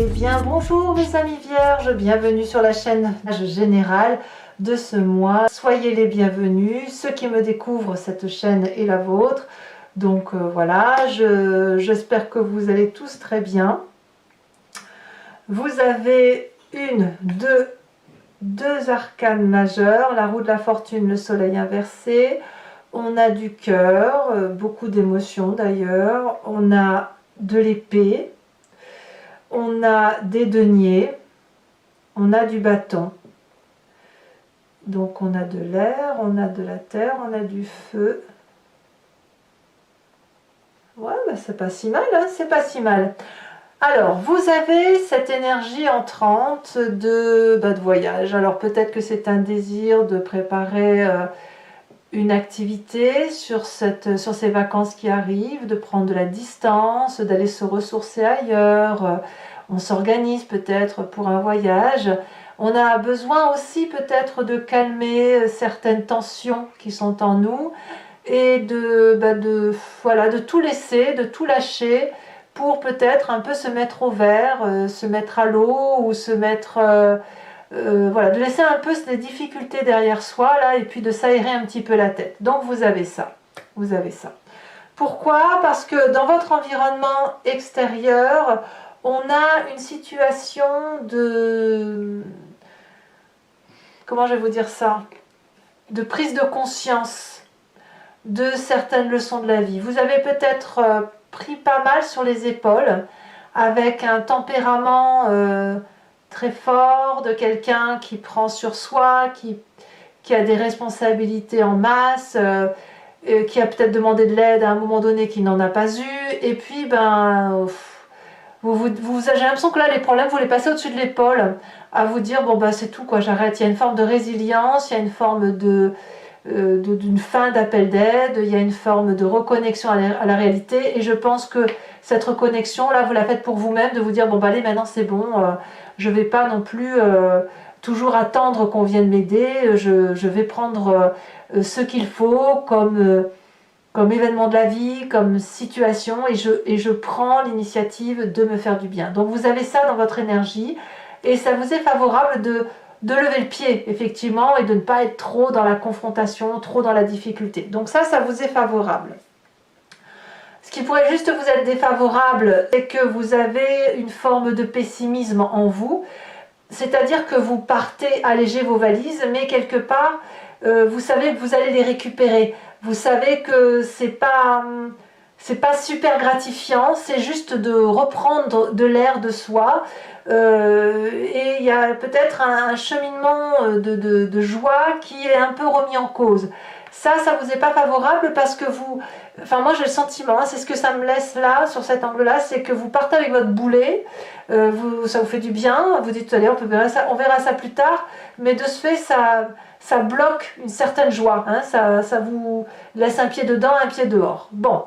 Eh bien bonjour mes amis vierges, bienvenue sur la chaîne générale de ce mois. Soyez les bienvenus, ceux qui me découvrent, cette chaîne est la vôtre. Donc voilà, j'espère que vous allez tous très bien. Vous avez deux arcanes majeures, la roue de la fortune, le soleil inversé. On a du cœur, beaucoup d'émotions d'ailleurs. On a de l'épée. On a des deniers, on a du bâton. Donc on a de l'air, on a de la terre, on a du feu. Ouais, bah c'est pas si mal, hein, c'est pas si mal. Alors, vous avez cette énergie entrante de voyage. Alors peut-être que c'est un désir de préparer une activité sur ces vacances qui arrivent, de prendre de la distance, d'aller se ressourcer ailleurs. On s'organise peut-être pour un voyage. On a besoin aussi peut-être de calmer certaines tensions qui sont en nous et de tout laisser, de tout lâcher pour peut-être un peu se mettre au vert, se mettre à l'eau ou se mettre... voilà, de laisser un peu les difficultés derrière soi là, et puis de s'aérer un petit peu la tête. Donc vous avez ça, vous avez ça. Pourquoi? Parce que dans votre environnement extérieur, on a une situation de... Comment je vais vous dire ça? De prise de conscience de certaines leçons de la vie. Vous avez peut-être pris pas mal sur les épaules avec un tempérament... très fort, de quelqu'un qui prend sur soi, qui a des responsabilités en masse, qui a peut-être demandé de l'aide à un moment donné qui n'en a pas eu, et puis j'ai l'impression que là les problèmes vous les passez au-dessus de l'épaule, à vous dire bon bah c'est tout quoi, j'arrête. Il y a une forme de résilience, il y a une forme d'une fin d'appel d'aide, il y a une forme de reconnexion à la réalité, et je pense que cette reconnexion là vous la faites pour vous-même, de vous dire bon bah allez maintenant c'est bon, je ne vais pas non plus toujours attendre qu'on vienne m'aider, je vais prendre ce qu'il faut comme événement de la vie, comme situation, et je prends l'initiative de me faire du bien. Donc vous avez ça dans votre énergie, et ça vous est favorable de lever le pied, effectivement, et de ne pas être trop dans la confrontation, trop dans la difficulté. Donc ça vous est favorable. Ce qui pourrait juste vous être défavorable, c'est que vous avez une forme de pessimisme en vous, c'est-à-dire que vous partez alléger vos valises, mais quelque part, vous savez que vous allez les récupérer. Vous savez que c'est pas super gratifiant, c'est juste de reprendre de l'air de soi. Et il y a peut-être un cheminement de joie qui est un peu remis en cause. Ça vous est pas favorable parce que vous... Enfin moi j'ai le sentiment, hein, c'est ce que ça me laisse là, sur cet angle-là, c'est que vous partez avec votre boulet, ça vous fait du bien, vous dites allez on verra ça plus tard, mais de ce fait ça bloque une certaine joie, hein, ça vous laisse un pied dedans, un pied dehors. Bon,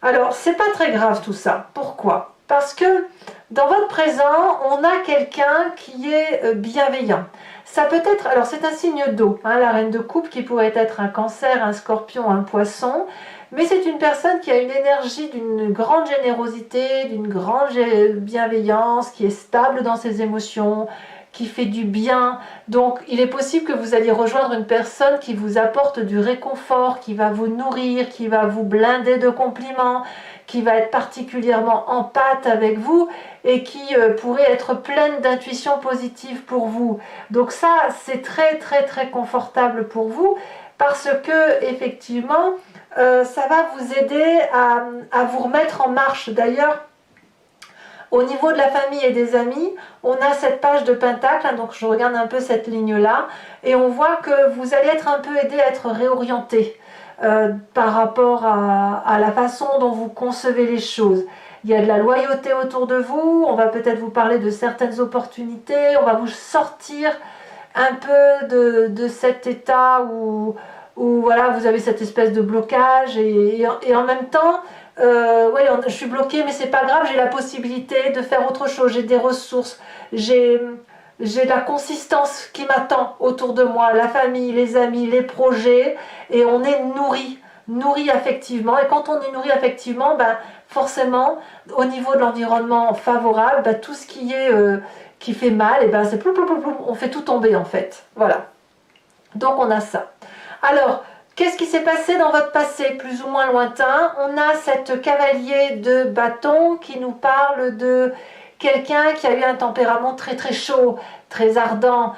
alors c'est pas très grave tout ça, pourquoi? Parce que dans votre présent, on a quelqu'un qui est bienveillant. Ça peut être, alors c'est un signe d'eau, hein, la reine de coupe qui pourrait être un cancer, un scorpion, un poisson, mais c'est une personne qui a une énergie d'une grande générosité, d'une grande bienveillance, qui est stable dans ses émotions, qui fait du bien. Donc il est possible que vous alliez rejoindre une personne qui vous apporte du réconfort, qui va vous nourrir, qui va vous blinder de compliments, qui va être particulièrement en pâte avec vous et qui pourrait être pleine d'intuition positive pour vous. Donc ça, c'est très très très confortable pour vous parce que effectivement, ça va vous aider à vous remettre en marche. D'ailleurs, au niveau de la famille et des amis, on a cette page de Pentacle, hein, donc je regarde un peu cette ligne-là, et on voit que vous allez être un peu aidé à être réorienté par rapport à la façon dont vous concevez les choses. Il y a de la loyauté autour de vous, on va peut-être vous parler de certaines opportunités, on va vous sortir un peu de cet état où voilà, vous avez cette espèce de blocage et en même temps, ouais, je suis bloquée mais c'est pas grave, j'ai la possibilité de faire autre chose, j'ai des ressources, j'ai de la consistance qui m'attend autour de moi, la famille, les amis, les projets, et on est nourri. nourrit affectivement. Et quand on est nourri affectivement, ben, forcément, au niveau de l'environnement favorable, ben, tout ce qui fait mal, et ben, c'est plou, plou, plou, plou, on fait tout tomber en fait. Voilà. Donc on a ça. Alors, qu'est-ce qui s'est passé dans votre passé, plus ou moins lointain? On a cette cavalier de bâton qui nous parle de quelqu'un qui a eu un tempérament très très chaud, très ardent,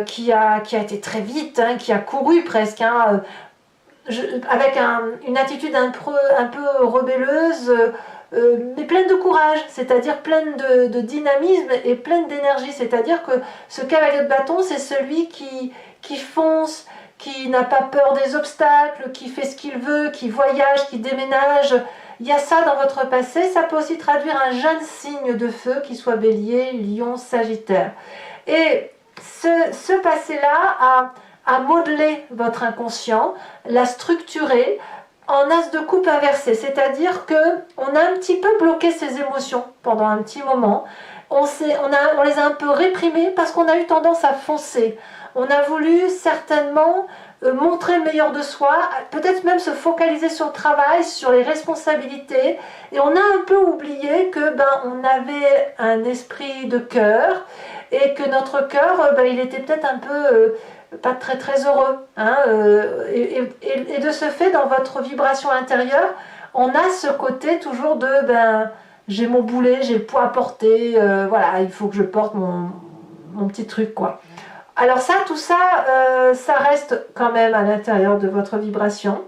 qui a été très vite, hein, qui a couru presque, hein, avec une attitude un peu rebelleuse, mais pleine de courage, c'est-à-dire pleine de dynamisme et pleine d'énergie. C'est-à-dire que ce cavalier de bâton, c'est celui qui fonce, qui n'a pas peur des obstacles, qui fait ce qu'il veut, qui voyage, qui déménage. Il y a ça dans votre passé. Ça peut aussi traduire un jeune signe de feu, qui soit bélier, lion, sagittaire. Et ce passé-là a modelé votre inconscient, l'a structuré en as de coupe inversé, c'est-à-dire qu'on a un petit peu bloqué ses émotions pendant un petit moment, on les a un peu réprimées parce qu'on a eu tendance à foncer, on a voulu certainement montrer le meilleur de soi, peut-être même se focaliser sur le travail, sur les responsabilités, et on a un peu oublié que on avait un esprit de cœur, et que notre cœur, il était peut-être un peu pas très très heureux, hein, et de ce fait, dans votre vibration intérieure, on a ce côté toujours de j'ai mon boulet, j'ai le poids à porter, voilà, il faut que je porte mon petit truc, quoi. Alors ça, tout ça, ça reste quand même à l'intérieur de votre vibration.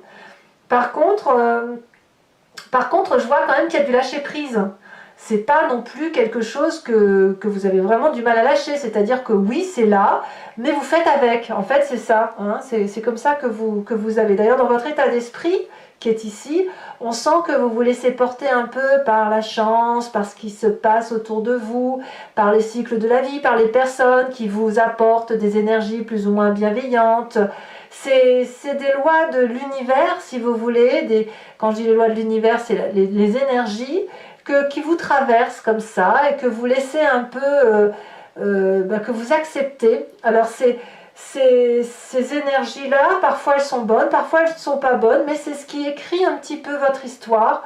Par contre, je vois quand même qu'il y a du lâcher prise. C'est pas non plus quelque chose que vous avez vraiment du mal à lâcher, c'est-à-dire que oui, c'est là, mais vous faites avec. En fait, c'est ça, hein, c'est comme ça que vous avez. D'ailleurs, dans votre état d'esprit, qui est ici, on sent que vous vous laissez porter un peu par la chance, par ce qui se passe autour de vous, par les cycles de la vie, par les personnes qui vous apportent des énergies plus ou moins bienveillantes. C'est des lois de l'univers, si vous voulez. Quand je dis les lois de l'univers, c'est les énergies qui vous traversent comme ça et que vous laissez un peu, que vous acceptez. Alors ces énergies-là, parfois elles sont bonnes, parfois elles ne sont pas bonnes, mais c'est ce qui écrit un petit peu votre histoire,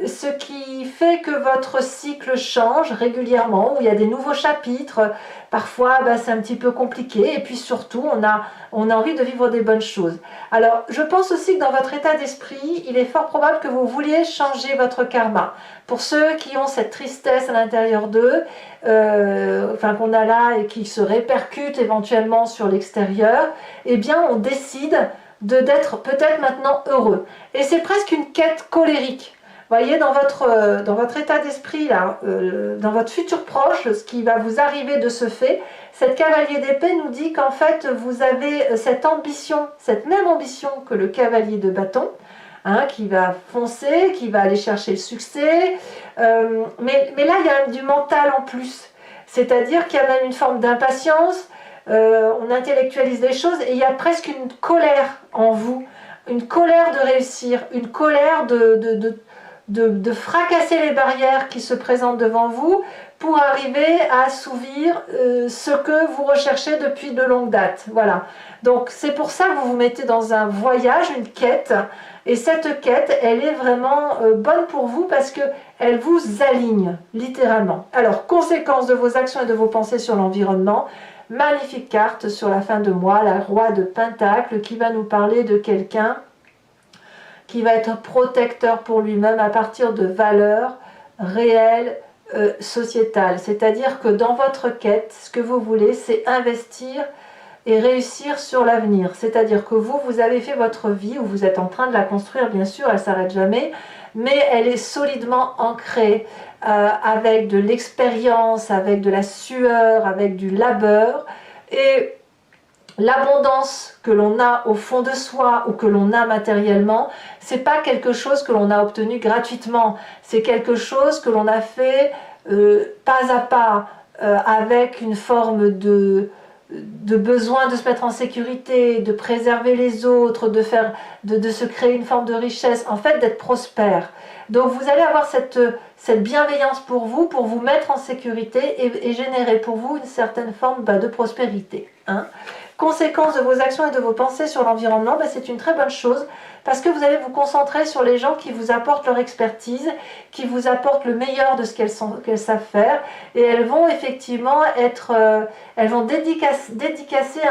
ce qui fait que votre cycle change régulièrement, où il y a des nouveaux chapitres. Parfois c'est un petit peu compliqué, et puis surtout on a envie de vivre des bonnes choses. Alors je pense aussi que dans votre état d'esprit, il est fort probable que vous vouliez changer votre karma. Pour ceux qui ont cette tristesse à l'intérieur d'eux, qu'on a là et qui se répercute éventuellement sur l'extérieur, eh bien on décide d'être peut-être maintenant heureux. Et c'est presque une quête colérique. Voyez, dans votre état d'esprit, là, dans votre futur proche, ce qui va vous arriver de ce fait, cette cavalier d'épée nous dit qu'en fait, vous avez cette ambition, cette même ambition que le cavalier de bâton, hein, qui va foncer, qui va aller chercher le succès, mais là, il y a du mental en plus, c'est-à-dire qu'il y a même une forme d'impatience, on intellectualise des choses, et il y a presque une colère en vous, une colère de réussir, une colère de fracasser les barrières qui se présentent devant vous pour arriver à assouvir ce que vous recherchez depuis de longue date. Voilà. Donc c'est pour ça que vous vous mettez dans un voyage, une quête, et cette quête, elle est vraiment bonne pour vous parce qu'elle vous aligne, littéralement. Alors, conséquence de vos actions et de vos pensées sur l'environnement, magnifique carte sur la fin de mois, la roi de Pentacle, qui va nous parler de quelqu'un qui va être protecteur pour lui-même à partir de valeurs réelles, sociétales. C'est-à-dire que dans votre quête, ce que vous voulez, c'est investir et réussir sur l'avenir. C'est-à-dire que vous avez fait votre vie, ou vous êtes en train de la construire, bien sûr, elle ne s'arrête jamais, mais elle est solidement ancrée, avec de l'expérience, avec de la sueur, avec du labeur, et l'abondance que l'on a au fond de soi ou que l'on a matériellement, c'est pas quelque chose que l'on a obtenu gratuitement, c'est quelque chose que l'on a fait pas à pas, avec une forme de besoin de se mettre en sécurité, de préserver les autres, de se créer une forme de richesse, en fait d'être prospère. Donc vous allez avoir cette bienveillance pour vous mettre en sécurité et générer pour vous une certaine forme de prospérité. Hein. Conséquence de vos actions et de vos pensées sur l'environnement, ben c'est une très bonne chose parce que vous allez vous concentrer sur les gens qui vous apportent leur expertise, qui vous apportent le meilleur de ce qu'elles savent faire, et elles vont effectivement elles vont dédicacer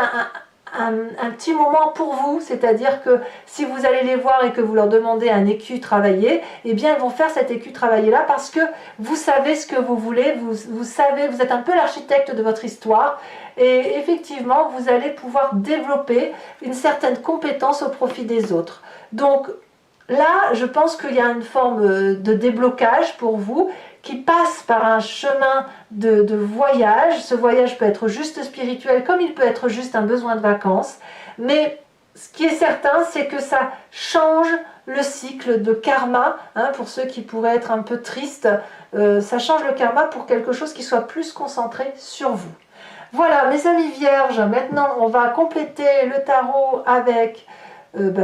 un petit moment pour vous, c'est-à-dire que si vous allez les voir et que vous leur demandez un écu travaillé, eh bien elles vont faire cet écu travaillé là parce que vous savez ce que vous voulez, vous savez, vous êtes un peu l'architecte de votre histoire, et effectivement vous allez pouvoir développer une certaine compétence au profit des autres. Donc là, je pense qu'il y a une forme de déblocage pour vous qui passe par un chemin de voyage. Ce voyage peut être juste spirituel comme il peut être juste un besoin de vacances. Mais ce qui est certain, c'est que ça change le cycle de karma. Hein, pour ceux qui pourraient être un peu tristes, ça change le karma pour quelque chose qui soit plus concentré sur vous. Voilà, mes amis vierges, maintenant on va compléter le tarot avec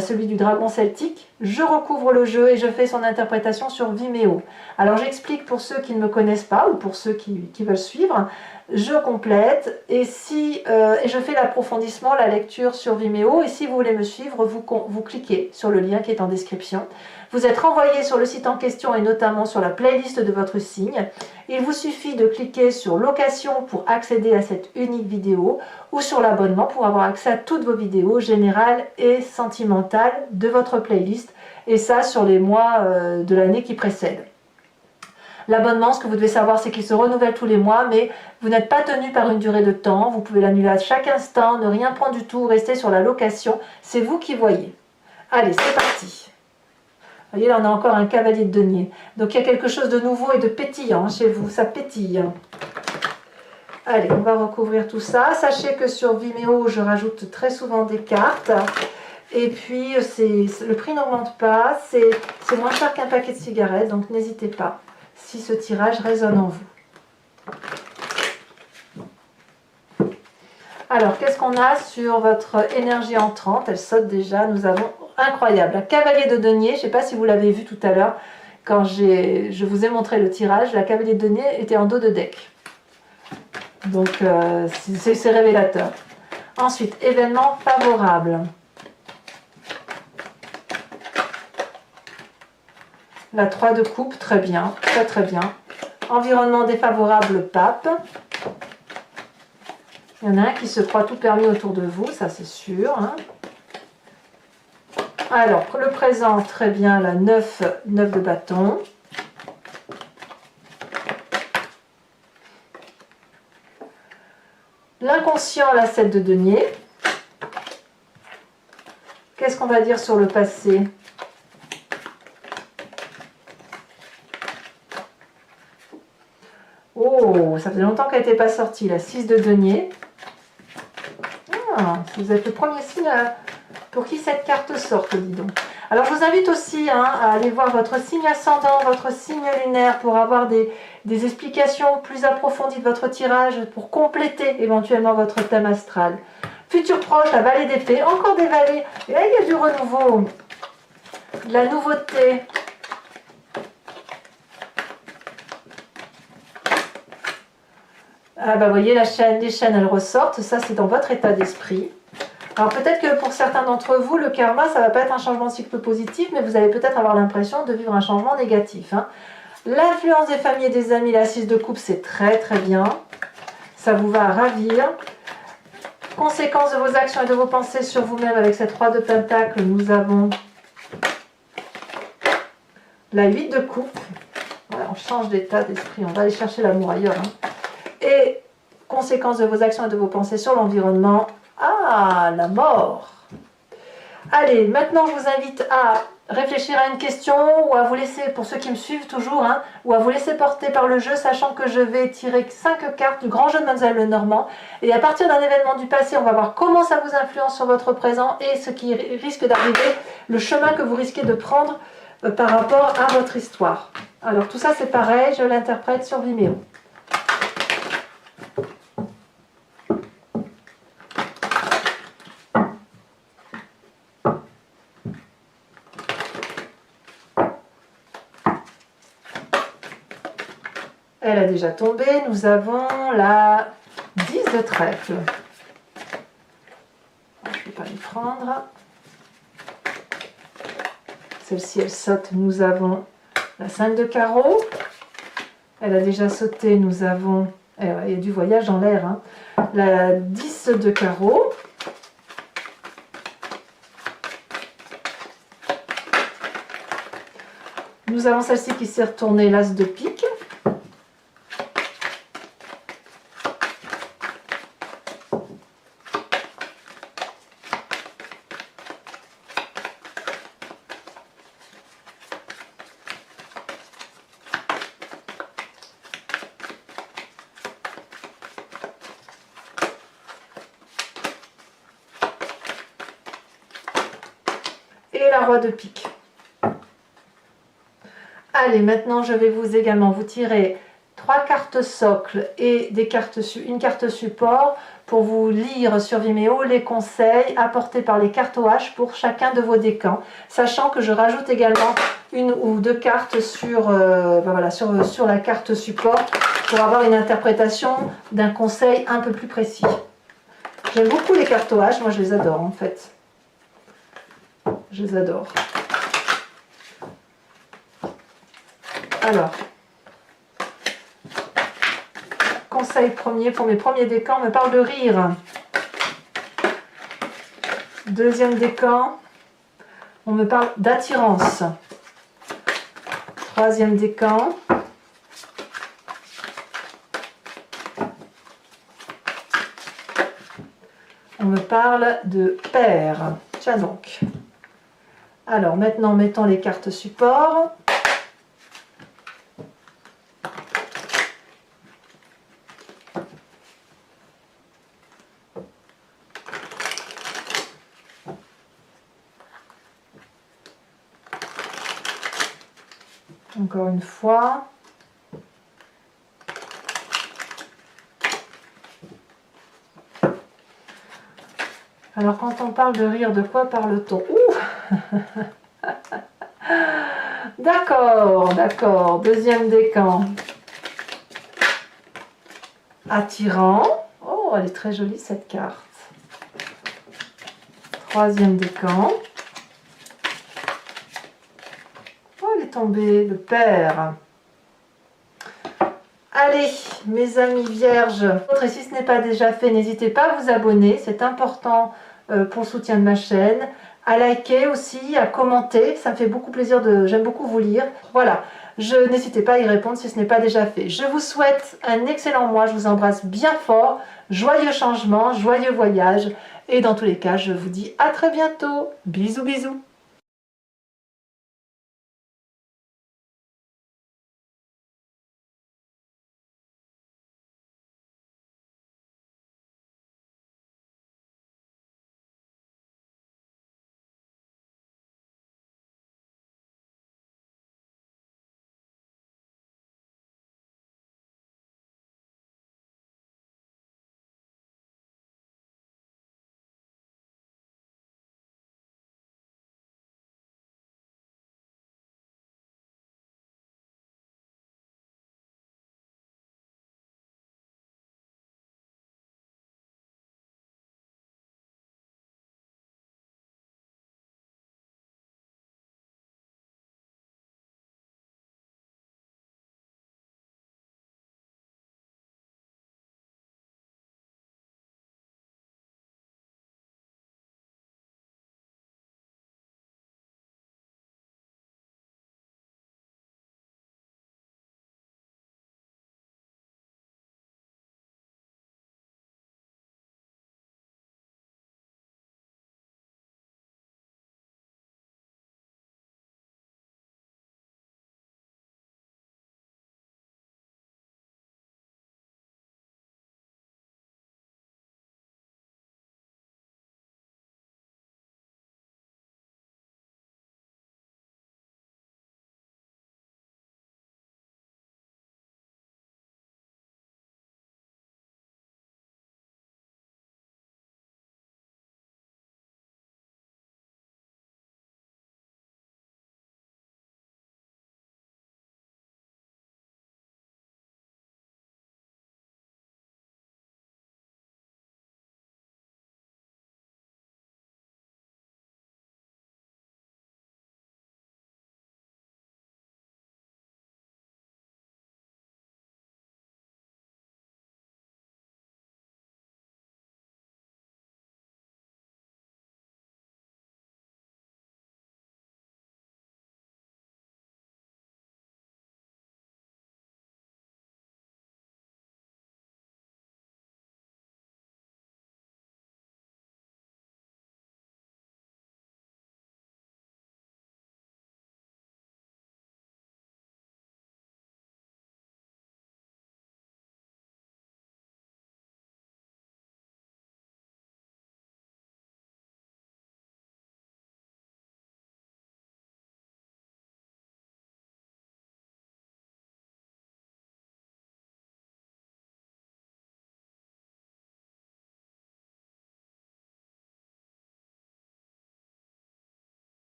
celui du dragon celtique. Je recouvre le jeu et je fais son interprétation sur Vimeo. Alors j'explique pour ceux qui ne me connaissent pas ou pour ceux qui veulent suivre. Je complète et je fais l'approfondissement, la lecture sur Vimeo. Et si vous voulez me suivre, vous cliquez sur le lien qui est en description. Vous êtes renvoyé sur le site en question et notamment sur la playlist de votre signe. Il vous suffit de cliquer sur location pour accéder à cette unique vidéo ou sur l'abonnement pour avoir accès à toutes vos vidéos générales et sentimentales de votre playlist, et ça sur les mois de l'année qui précède. L'abonnement, ce que vous devez savoir, c'est qu'il se renouvelle tous les mois, mais vous n'êtes pas tenu par une durée de temps. Vous pouvez l'annuler à chaque instant, ne rien prendre du tout, rester sur la location. C'est vous qui voyez. Allez, c'est parti. Vous voyez, là, on a encore un cavalier de denier. Donc, il y a quelque chose de nouveau et de pétillant chez vous. Ça pétille. Allez, on va recouvrir tout ça. Sachez que sur Vimeo, je rajoute très souvent des cartes. Et puis, le prix n'augmente pas. C'est moins cher qu'un paquet de cigarettes. Donc, n'hésitez pas si ce tirage résonne en vous. Alors, qu'est-ce qu'on a sur votre énergie entrante? Elle saute déjà. Nous avons, incroyable, un cavalier de denier. Je ne sais pas si vous l'avez vu tout à l'heure quand je vous ai montré le tirage. La cavalier de denier était en dos de deck. Donc, c'est révélateur. Ensuite, événement favorable. La 3 de coupe, très bien, très très bien. Environnement défavorable, pape. Il y en a un qui se croit tout permis autour de vous, ça c'est sûr. Hein. Alors, le présent, très bien, la 9 de bâton. L'inconscient, la 7 de denier. Qu'est-ce qu'on va dire sur le passé ? Oh, ça faisait longtemps qu'elle n'était pas sortie, la 6 de denier. Ah, vous êtes le premier signe pour qui cette carte sorte, dis donc. Alors, je vous invite aussi à aller voir votre signe ascendant, votre signe lunaire, pour avoir des explications plus approfondies de votre tirage, pour compléter éventuellement votre thème astral. Futur proche, la vallée d'épée, encore des vallées. Et là, il y a du renouveau, de la nouveauté. Ah bah vous voyez, les chaînes elles ressortent, ça c'est dans votre état d'esprit. Alors peut-être que pour certains d'entre vous, le karma, ça ne va pas être un changement de cycle positif, mais vous allez peut-être avoir l'impression de vivre un changement négatif. Hein. L'influence des familles et des amis, la 6 de coupe, c'est très très bien. Ça vous va ravir. Conséquence de vos actions et de vos pensées sur vous-même avec cette 3 de pentacle, nous avons la 8 de coupe. Voilà, on change d'état d'esprit, on va aller chercher l'amour ailleurs. Hein. Et conséquence de vos actions et de vos pensées sur l'environnement, ah, la mort. Allez, maintenant je vous invite à réfléchir à une question ou à vous laisser, pour ceux qui me suivent toujours, ou à vous laisser porter par le jeu, sachant que je vais tirer 5 cartes du grand jeu de Mademoiselle Lenormand. Et à partir d'un événement du passé, on va voir comment ça vous influence sur votre présent et ce qui risque d'arriver, le chemin que vous risquez de prendre par rapport à votre histoire. Alors tout ça c'est pareil, je l'interprète sur Vimeo. Elle a déjà tombé, nous avons la 10 de trèfle. pas les prendre. Celle-ci, elle saute. Nous avons la 5 de carreau. Elle a déjà sauté. Nous avons... il y a du voyage dans l'air. Hein. La 10 de carreau. Nous avons celle-ci qui s'est retournée, l'as de pique. Et la roi de pique. Allez, maintenant je vais également vous tirer 3 cartes socle et une carte support pour vous lire sur Vimeo les conseils apportés par les cartes OH pour chacun de vos décans, sachant que je rajoute également 1 ou 2 cartes sur la carte support pour avoir une interprétation d'un conseil un peu plus précis. J'aime beaucoup les cartes OH, moi je les adore en fait. Je les adore. Alors, conseil premier pour mes premiers décans, on me parle de rire. Deuxième décan, on me parle d'attirance. Troisième décan, on me parle de paire. Tiens donc. Alors maintenant, mettons les cartes support. Encore une fois. Alors quand on parle de rire, de quoi parle-t-on? D'accord, d'accord. Deuxième décan. Attirant. Oh, elle est très jolie cette carte. Troisième décan. Tomber le père. Allez mes amis vierges, et si ce n'est pas déjà fait, n'hésitez pas à vous abonner, c'est important pour le soutien de ma chaîne, à liker aussi, à commenter, ça me fait beaucoup plaisir, j'aime beaucoup vous lire. Voilà, n'hésitez pas à y répondre si ce n'est pas déjà fait. Je vous souhaite un excellent mois, je vous embrasse bien fort, joyeux changement, joyeux voyage, et dans tous les cas je vous dis à très bientôt, bisous bisous.